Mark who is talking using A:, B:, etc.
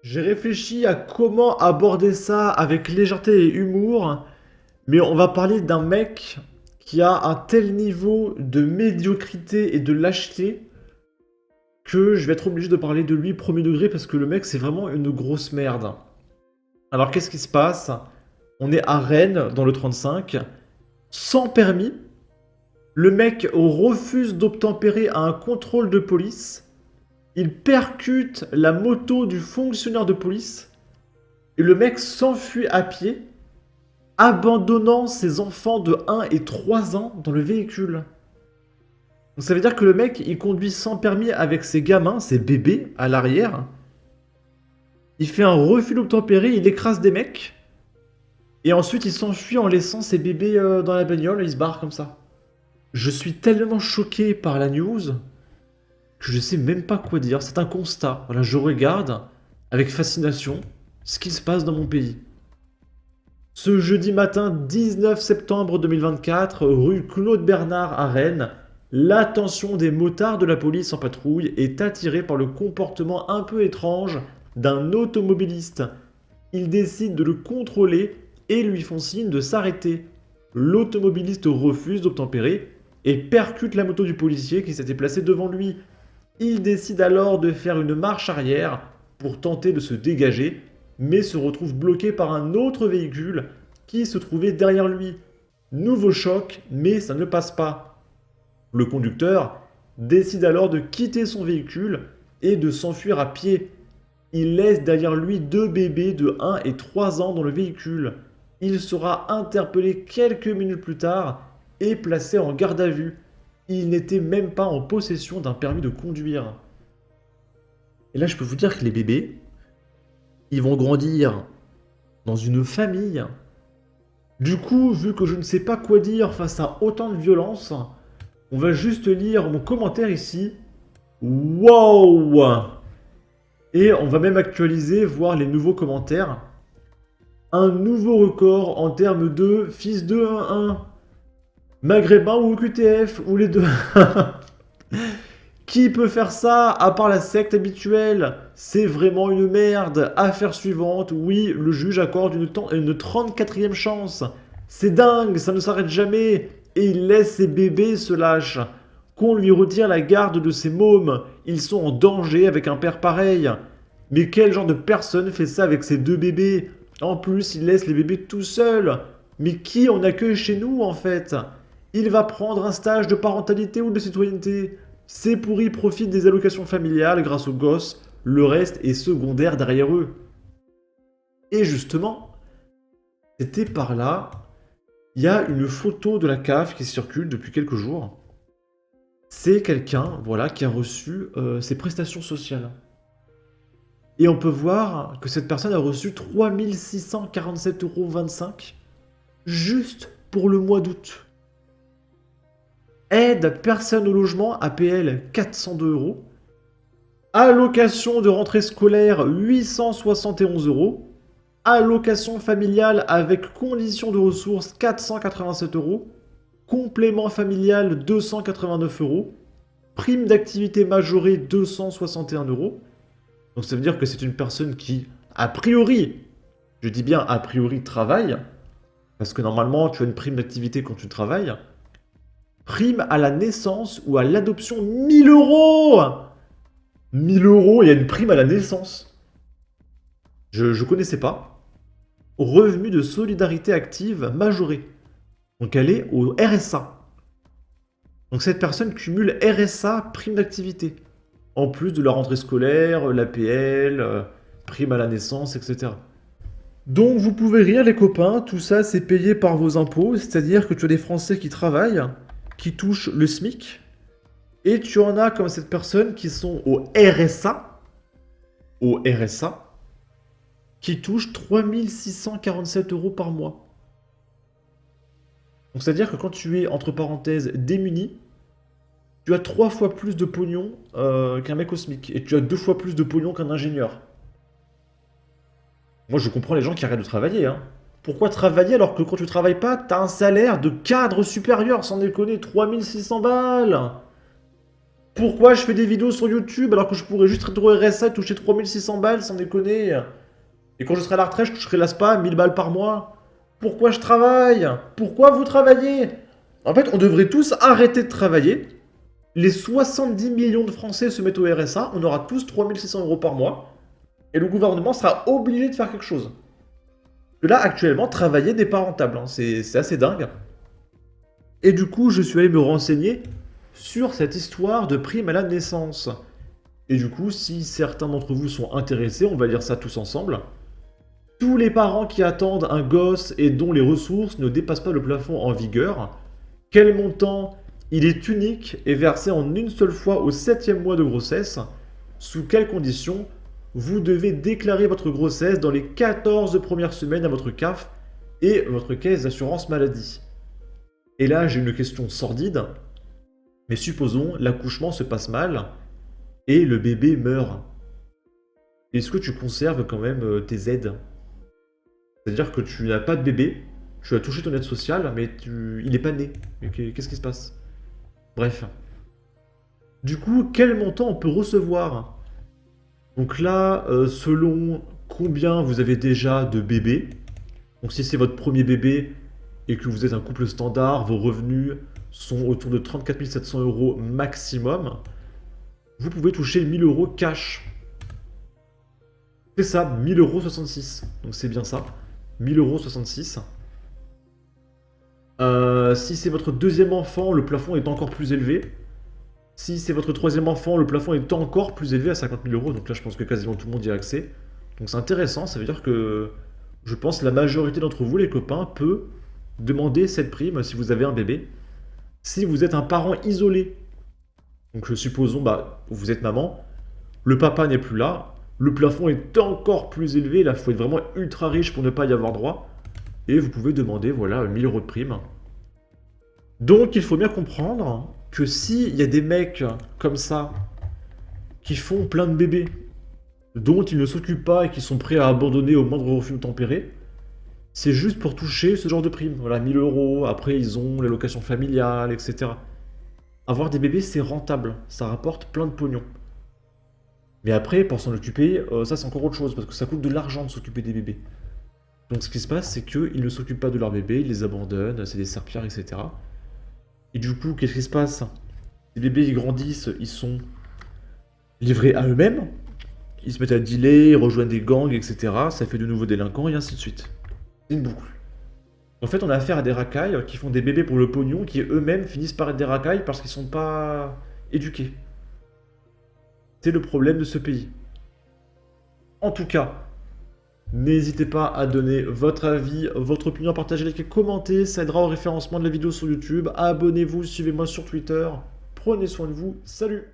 A: J'ai réfléchi à comment aborder ça avec légèreté et humour, mais on va parler d'un mec qui a un tel niveau de médiocrité et de lâcheté que je vais être obligé de parler de lui premier degré parce que le mec c'est vraiment une grosse merde. Alors qu'est-ce qui se passe? On est à Rennes dans le 35, sans permis. Le mec refuse d'obtempérer à un contrôle de police. Il percute la moto du fonctionnaire de police. Et le mec s'enfuit à pied, abandonnant ses enfants de 1 et 3 ans dans le véhicule. Donc ça veut dire que le mec, il conduit sans permis avec ses gamins, ses bébés, à l'arrière. Il fait un refus d'obtempérer, il écrase des mecs. Et ensuite, il s'enfuit en laissant ses bébés dans la bagnole et il se barre comme ça. Je suis tellement choqué par la news que je sais même pas quoi dire. C'est un constat. Voilà, je regarde avec fascination ce qui se passe dans mon pays. Ce jeudi matin 19 septembre 2024, rue Claude Bernard à Rennes, l'attention des motards de la police en patrouille est attirée par le comportement un peu étrange d'un automobiliste. Ils décident de le contrôler et lui font signe de s'arrêter. L'automobiliste refuse d'obtempérer et percute la moto du policier qui s'était placé devant lui. Il décide alors de faire une marche arrière pour tenter de se dégager, mais se retrouve bloqué par un autre véhicule qui se trouvait derrière lui. Nouveau choc, mais ça ne passe pas. Le conducteur décide alors de quitter son véhicule et de s'enfuir à pied. Il laisse derrière lui deux bébés de 1 et 3 ans dans le véhicule. Il sera interpellé quelques minutes plus tard et placé en garde à vue. Il n'était même pas en possession d'un permis de conduire. Et là, je peux vous dire que les bébés, ils vont grandir dans une famille. Du coup, vu que je ne sais pas quoi dire face à autant de violence, on va juste lire mon commentaire ici. Wow! Et on va même actualiser, voir les nouveaux commentaires. Un nouveau record en termes de fils de 1-1. Maghrébin ou QTF, ou les deux. Qui peut faire ça à part la secte habituelle? C'est vraiment une merde. Affaire suivante, oui, le juge accorde une 34e chance. C'est dingue, ça ne s'arrête jamais. Et il laisse ses bébés se lâchent. Qu'on lui retire la garde de ses mômes. Ils sont en danger avec un père pareil. Mais quel genre de personne fait ça avec ses deux bébés? En plus, il laisse les bébés tout seuls. Mais qui on accueille chez nous en fait? Il va prendre un stage de parentalité ou de citoyenneté. Ces pourris profitent des allocations familiales grâce aux gosses, le reste est secondaire derrière eux. Et justement, c'était par là, il y a une photo de la CAF qui circule depuis quelques jours. C'est quelqu'un, voilà, qui a reçu ses prestations sociales. Et on peut voir que cette personne a reçu 3647,25 € juste pour le mois d'août. Aide personne au logement, APL 402 €. Allocation de rentrée scolaire 871 €. Allocation familiale avec condition de ressources 487 €. Complément familial 289 €. Prime d'activité majorée 261 €. Donc ça veut dire que c'est une personne qui, a priori, je dis bien a priori, travaille. Parce que normalement, tu as une prime d'activité quand tu travailles. Prime à la naissance ou à l'adoption 1000 €. 1000 €, il y a une prime à la naissance. Je connaissais pas. Revenu de solidarité active majoré. Donc elle est au RSA. Donc cette personne cumule RSA, prime d'activité. En plus de la rentrée scolaire, l'APL, prime à la naissance, etc. Donc vous pouvez rire les copains, tout ça c'est payé par vos impôts, c'est-à-dire que tu as des Français qui travaillent, qui touchent le SMIC, et tu en as comme cette personne qui sont au RSA, qui touchent 3647 € par mois. Donc c'est-à-dire que quand tu es, entre parenthèses, démuni, tu as 3 fois plus de pognon qu'un mec au SMIC, et tu as 2 fois plus de pognon qu'un ingénieur. Moi je comprends les gens qui arrêtent de travailler, hein. Pourquoi travailler alors que quand tu travailles pas, t'as un salaire de cadre supérieur, sans déconner, 3600 balles. Pourquoi je fais des vidéos sur YouTube alors que je pourrais juste être au RSA et toucher 3600 balles sans déconner? Et quand je serai à la retraite, je toucherai la SPA 1000 balles par mois. Pourquoi je travaille? Pourquoi vous travaillez? En fait, on devrait tous arrêter de travailler. Les 70 millions de Français se mettent au RSA, on aura tous 3600 € par mois. Et le gouvernement sera obligé de faire quelque chose. Parce que là, actuellement, travailler n'est pas rentable, hein. C'est assez dingue. Et du coup, je suis allé me renseigner sur cette histoire de prime à la naissance. Et du coup, si certains d'entre vous sont intéressés, on va lire ça tous ensemble. Tous les parents qui attendent un gosse et dont les ressources ne dépassent pas le plafond en vigueur, quel montant il est unique et versé en une seule fois au 7e mois de grossesse, sous quelles conditions vous devez déclarer votre grossesse dans les 14 premières semaines à votre CAF et votre caisse d'assurance maladie. Et là, j'ai une question sordide, mais supposons l'accouchement se passe mal et le bébé meurt. Est-ce que tu conserves quand même tes aides? C'est-à-dire que tu n'as pas de bébé, tu as touché ton aide sociale, mais il n'est pas né. Qu'est-ce qui se passe? Bref. Du coup, quel montant on peut recevoir? Donc là, selon combien vous avez déjà de bébés, donc si c'est votre premier bébé et que vous êtes un couple standard, vos revenus sont autour de 34 700 € maximum, vous pouvez toucher 1000 € cash. C'est ça, 1000,66 €. Donc c'est bien ça. 1000,66 €. Si c'est votre deuxième enfant, le plafond est encore plus élevé. Si c'est votre troisième enfant, le plafond est encore plus élevé à 50 000 €. Donc là, je pense que quasiment tout le monde y a accès. Donc c'est intéressant, ça veut dire que je pense que la majorité d'entre vous, les copains, peut demander cette prime si vous avez un bébé. Si vous êtes un parent isolé, donc supposons, vous êtes maman, le papa n'est plus là, le plafond est encore plus élevé, là, il faut être vraiment ultra riche pour ne pas y avoir droit. Et vous pouvez demander, voilà, 1000 € de prime. Donc, il faut bien comprendre que s'il y a des mecs comme ça, qui font plein de bébés, dont ils ne s'occupent pas et qui sont prêts à abandonner au moindre refus tempéré, c'est juste pour toucher ce genre de prime. Voilà, 1000 €, après ils ont l'allocation familiale, etc. Avoir des bébés, c'est rentable, ça rapporte plein de pognon. Mais après, pour s'en occuper, ça c'est encore autre chose, parce que ça coûte de l'argent de s'occuper des bébés. Donc ce qui se passe, c'est qu'ils ne s'occupent pas de leurs bébés, ils les abandonnent, c'est des serpillères, etc. Et du coup, qu'est-ce qui se passe? Les bébés, ils grandissent, ils sont livrés à eux-mêmes, ils se mettent à dealer, ils rejoignent des gangs, etc. Ça fait de nouveaux délinquants, et ainsi de suite. C'est une boucle. En fait, on a affaire à des racailles qui font des bébés pour le pognon, qui eux-mêmes finissent par être des racailles parce qu'ils sont pas éduqués. C'est le problème de ce pays. En tout cas, n'hésitez pas à donner votre avis, votre opinion, à partager, liker, commenter, ça aidera au référencement de la vidéo sur YouTube. Abonnez-vous, suivez-moi sur Twitter. Prenez soin de vous, salut!